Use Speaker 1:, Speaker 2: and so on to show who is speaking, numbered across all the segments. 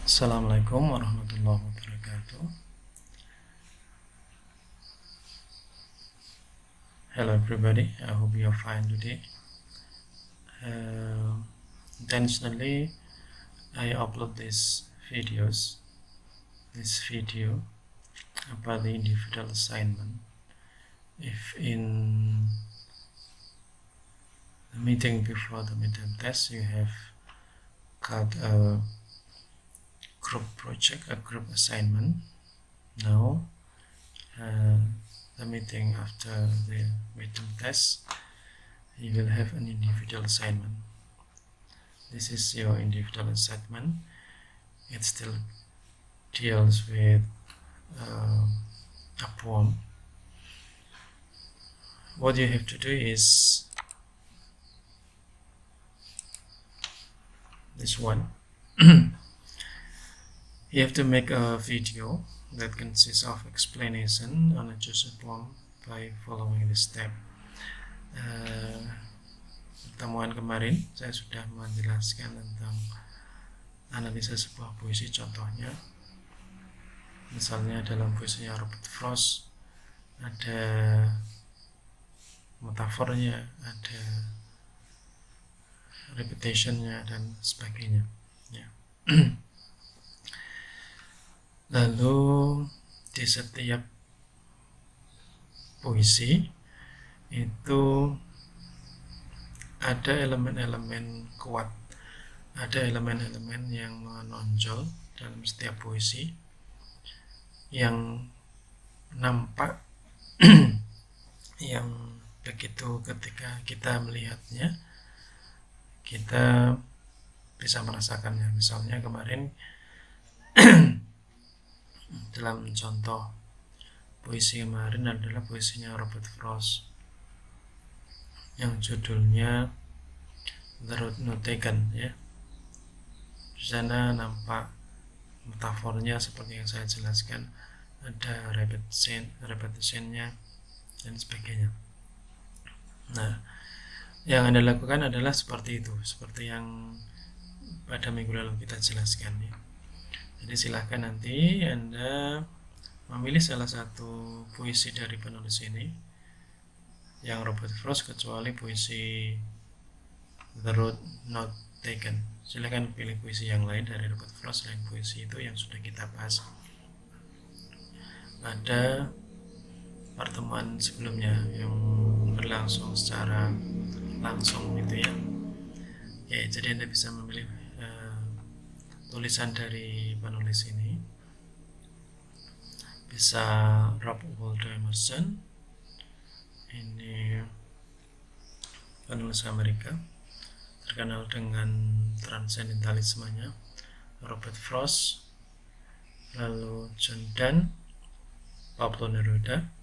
Speaker 1: Assalamualaikum warahmatullahi wabarakatuh. Hello everybody, I hope you are fine today. Intentionally I upload this video about the individual assignment. If in the meeting before the midterm test you have got a group project, a group assignment, now the meeting after the midterm test, you will have an individual assignment. This is your individual assignment. It still deals with a poem. What you have to do is this one. You have to make a video that consists of explanation on a chosen poem by following this step. Pertemuan kemarin saya sudah menjelaskan tentang analisa sebuah puisi. Contohnya, misalnya dalam puisinya Robert Frost ada metafornya, ada repetitionnya dan sebagainya ya. Lalu di setiap puisi itu ada elemen-elemen kuat, ada elemen-elemen yang menonjol dalam setiap puisi yang nampak yang begitu ketika kita melihatnya kita bisa merasakannya. Misalnya kemarin dalam contoh puisi kemarin adalah puisinya Robert Frost yang judulnya The Road Not Taken ya. Di sana nampak metafornya seperti yang saya jelaskan, ada repetitionnya dan sebagainya. Nah, yang Anda lakukan adalah seperti itu, seperti yang pada minggu lalu kita jelaskan ya. Jadi silahkan nanti Anda memilih salah satu puisi dari penulis ini yang Robert Frost, kecuali puisi The Road Not Taken. Silahkan pilih puisi yang lain dari Robert Frost selain puisi itu yang sudah kita bahas pada pertemuan sebelumnya yang berlangsung secara langsung gitu ya. Ya, jadi Anda bisa memilih tulisan dari penulis ini. Bisa Ralph Waldo Emerson, ini penulis Amerika terkenal dengan transcendentalismenya. Robert Frost, lalu John Donne, Pablo Neruda,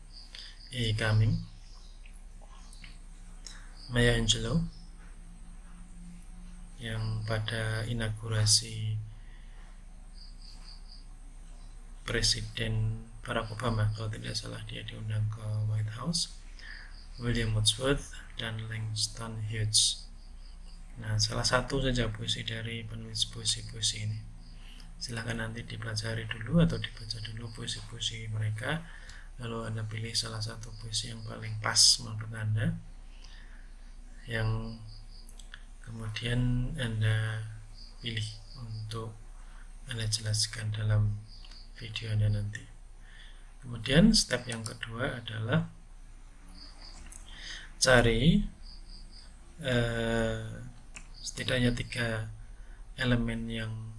Speaker 1: E. Cumming, Maya Angelou yang pada inaugurasi Presiden Barack Obama, kalau tidak salah dia diundang ke White House, William Wordsworth dan Langston Hughes. Nah, salah satu saja puisi dari penulis puisi-puisi ini. Silahkan nanti dipelajari dulu atau dibaca dulu puisi-puisi mereka, lalu Anda pilih salah satu puisi yang paling pas menurut Anda, yang kemudian Anda pilih untuk Anda jelaskan dalam video Anda nanti. Kemudian step yang kedua adalah cari setidaknya 3 elemen yang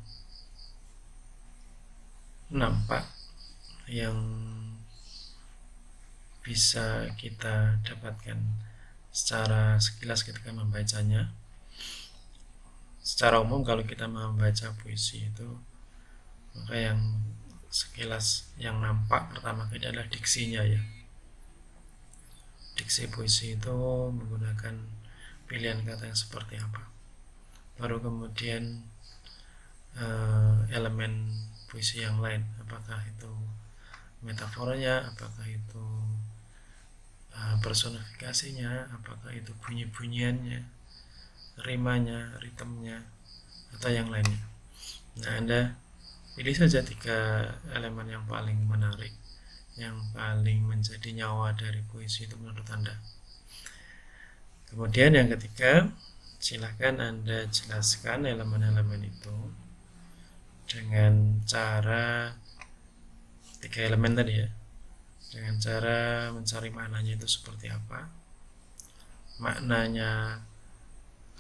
Speaker 1: nampak yang bisa kita dapatkan secara sekilas ketika membacanya. Secara umum kalau kita membaca puisi itu, maka yang sekilas yang nampak pertama kali adalah diksinya ya. Diksi puisi itu menggunakan pilihan kata yang seperti apa. Baru kemudian elemen puisi yang lain, apakah itu metaforanya, apakah itu personifikasinya, apakah itu bunyi-bunyiannya, rimanya, ritmenya, atau yang lainnya. Nah, Anda Pilih saja 3 elemen yang paling menarik, yang paling menjadi nyawa dari puisi itu menurut Anda. Kemudian yang ketiga, silahkan Anda jelaskan elemen-elemen itu dengan cara 3 elemen tadi ya, dengan cara mencari maknanya itu seperti apa, maknanya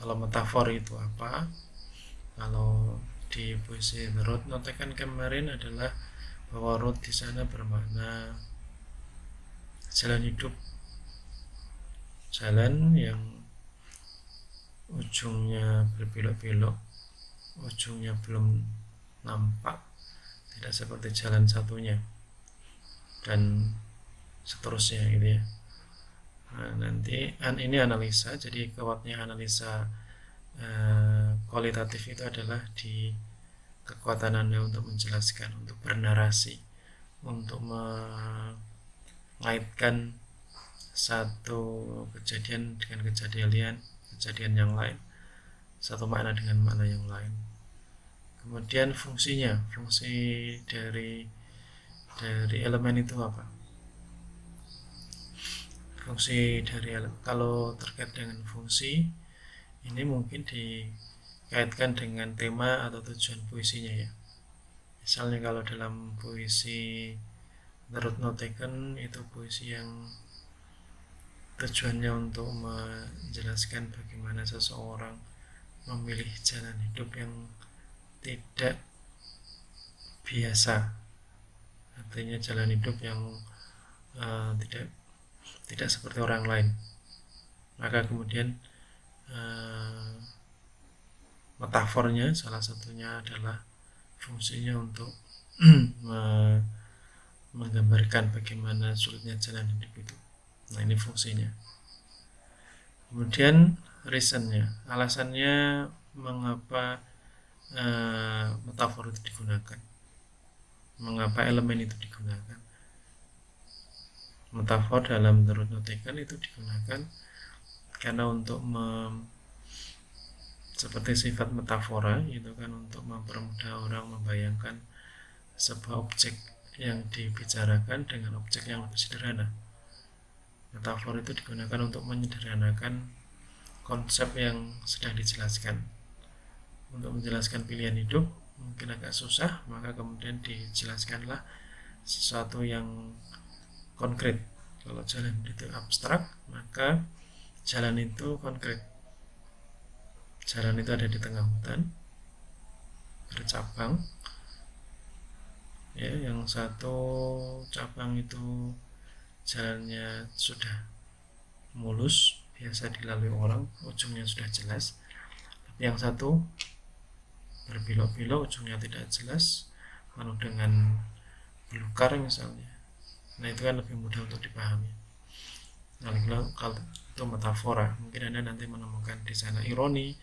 Speaker 1: kalau metafor itu apa. Kalau di puisi The Road notekan kemarin adalah bahwa road di sana bermakna jalan hidup, jalan yang ujungnya berbelok-belok, ujungnya belum nampak, tidak seperti jalan satunya, dan seterusnya gitu ya. Nah, nanti ini analisa, jadi kuatnya analisa kualitatif itu adalah di kekuatan Anda untuk menjelaskan, untuk bernarasi, untuk mengaitkan satu kejadian dengan kejadian yang lain, satu makna dengan makna yang lain. Kemudian fungsi dari elemen itu apa? Fungsi dari kalau terkait dengan fungsi ini mungkin dikaitkan dengan tema atau tujuan puisinya ya. Misalnya kalau dalam puisi The Road Not Taken itu puisi yang tujuannya untuk menjelaskan bagaimana seseorang memilih jalan hidup yang tidak biasa, artinya jalan hidup yang tidak seperti orang lain. Maka kemudian metafornya salah satunya adalah fungsinya untuk menggambarkan bagaimana sulitnya jalan hidup itu. Nah, ini fungsinya. Kemudian reasonnya, alasannya mengapa metafor itu digunakan, mengapa elemen itu digunakan. Metafor dalam The Road Not Taken itu digunakan karena untuk seperti sifat metafora itu kan untuk mempermudah orang membayangkan sebuah objek yang dibicarakan dengan objek yang lebih sederhana. Metafor itu digunakan untuk menyederhanakan konsep yang sedang dijelaskan. Untuk menjelaskan pilihan hidup mungkin agak susah, maka kemudian dijelaskanlah sesuatu yang konkret. Kalau jalan itu abstrak, maka jalan itu konkret. Jalan itu ada di tengah hutan, bercabang. Ya, yang satu cabang itu jalannya sudah mulus, biasa dilalui orang, ujungnya sudah jelas. Tapi yang satu berbelok-belok, ujungnya tidak jelas, penuh dengan belukar misalnya. Nah, itu kan lebih mudah untuk dipahami. Nah, kalau itu metafora, mungkin Anda nanti menemukan di sana ironi,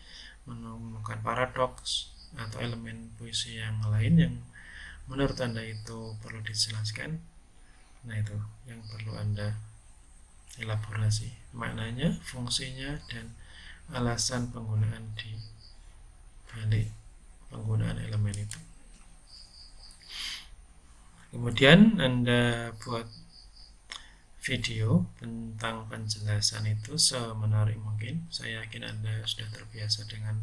Speaker 1: menemukan paradoks atau elemen puisi yang lain yang menurut Anda itu perlu dijelaskan. Nah, itu yang perlu Anda elaborasi, maknanya, fungsinya, dan alasan penggunaan di balik penggunaan elemen itu. Kemudian Anda buat video tentang penjelasan itu semenarik mungkin. Saya yakin Anda sudah terbiasa dengan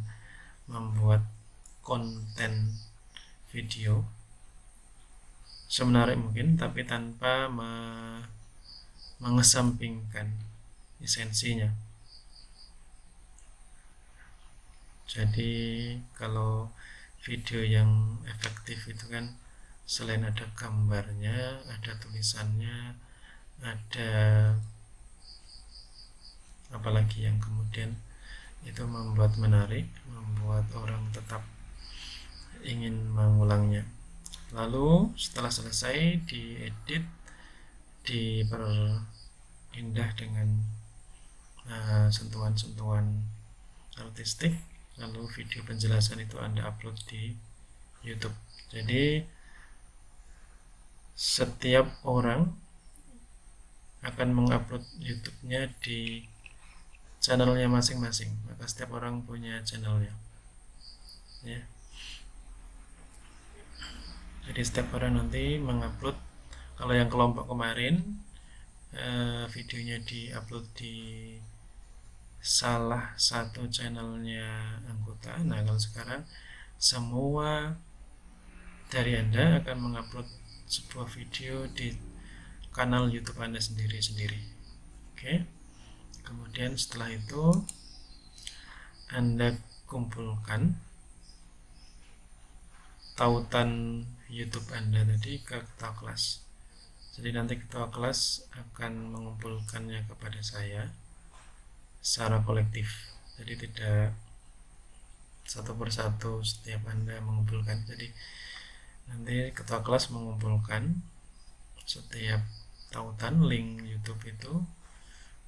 Speaker 1: membuat konten video semenarik mungkin, tapi tanpa mengesampingkan esensinya. Jadi kalau video yang efektif itu kan selain ada gambarnya, ada tulisannya, ada apalagi yang kemudian itu membuat menarik, membuat orang tetap ingin mengulangnya. Lalu setelah selesai diedit, diperindah dengan sentuhan-sentuhan artistik, lalu video penjelasan itu Anda upload di YouTube. Jadi setiap orang akan mengupload YouTube-nya di channelnya masing-masing, maka setiap orang punya channelnya ya. Jadi setiap orang nanti mengupload, kalau yang kelompok kemarin videonya diupload di salah satu channelnya anggota. Nah, kalau sekarang semua dari Anda akan mengupload sebuah video di kanal YouTube Anda sendiri-sendiri. Oke. Kemudian setelah itu Anda kumpulkan tautan YouTube Anda tadi ke ketua kelas. Jadi nanti ketua kelas akan mengumpulkannya kepada saya secara kolektif. Jadi tidak satu persatu setiap Anda mengumpulkan. Jadi nanti ketua kelas mengumpulkan setiap tautan link YouTube itu,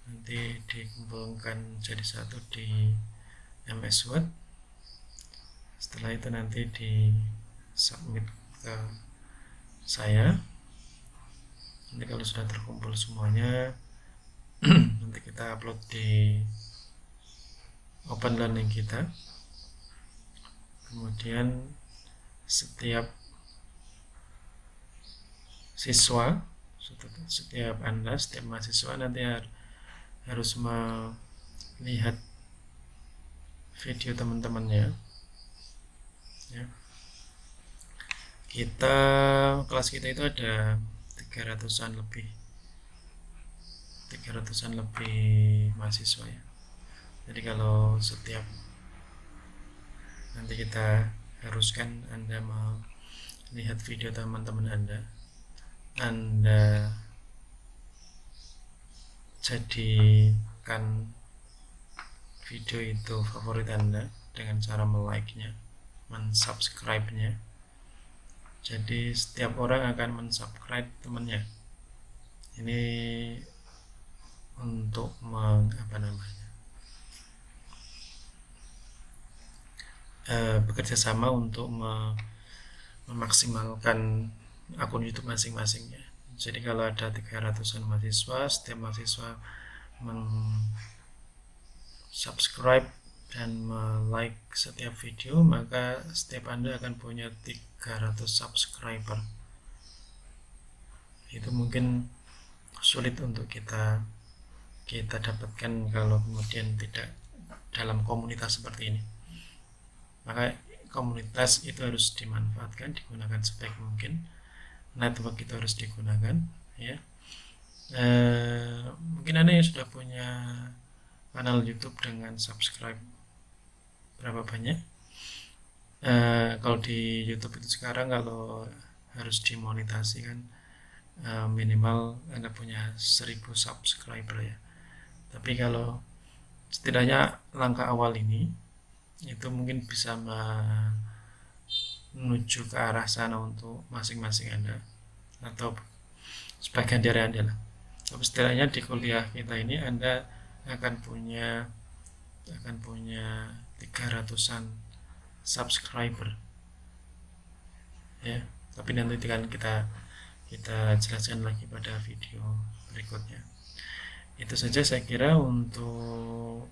Speaker 1: nanti dikumpulkan jadi satu di MS Word. Setelah itu nanti di submit ke saya. Nanti kalau sudah terkumpul semuanya nanti kita upload di Open Learning kita. Kemudian setiap siswa, setiap Anda, setiap mahasiswa nanti harus melihat video teman-temannya ya. Kelas kita itu ada 300-an lebih mahasiswa ya. Jadi kalau setiap nanti kita haruskan Anda melihat video teman-teman Anda jadikan video itu favorit Anda dengan cara like-nya, mensubscribe-nya. Jadi setiap orang akan mensubscribe temannya. Ini untuk bekerja sama untuk memaksimalkan akun YouTube masing-masingnya. Jadi kalau ada 300-an mahasiswa, setiap mahasiswa subscribe dan like setiap video, maka setiap Anda akan punya 300 subscriber. Itu mungkin sulit untuk kita dapatkan kalau kemudian tidak dalam komunitas seperti ini. Maka komunitas itu harus dimanfaatkan, digunakan sebaik mungkin. Network itu harus digunakan ya. Mungkin Anda yang sudah punya kanal YouTube dengan subscribe berapa banyak? Kalau di YouTube itu sekarang kalau harus dimonetasi kan minimal Anda punya 1000 subscriber ya. Tapi kalau setidaknya langkah awal ini itu mungkin bisa menuju ke arah sana untuk masing-masing Anda atau sebagian dari Anda lah. Tapi setidaknya di kuliah kita ini Anda akan punya 300-an subscriber ya. Tapi nanti kan kita jelaskan lagi pada video berikutnya. Itu saja saya kira untuk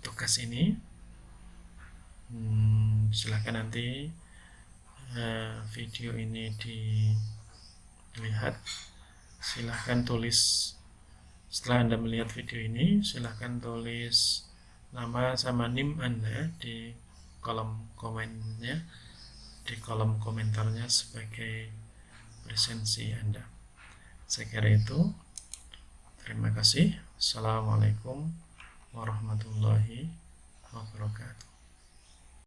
Speaker 1: tugas ini. Silahkan nanti video ini dilihat. Silahkan tulis, setelah Anda melihat video ini, silahkan tulis nama sama NIM Anda di kolom komennya, di kolom komentarnya sebagai presensi Anda. Saya kira itu. Terima kasih. Assalamualaikum warahmatullahi wabarakatuh.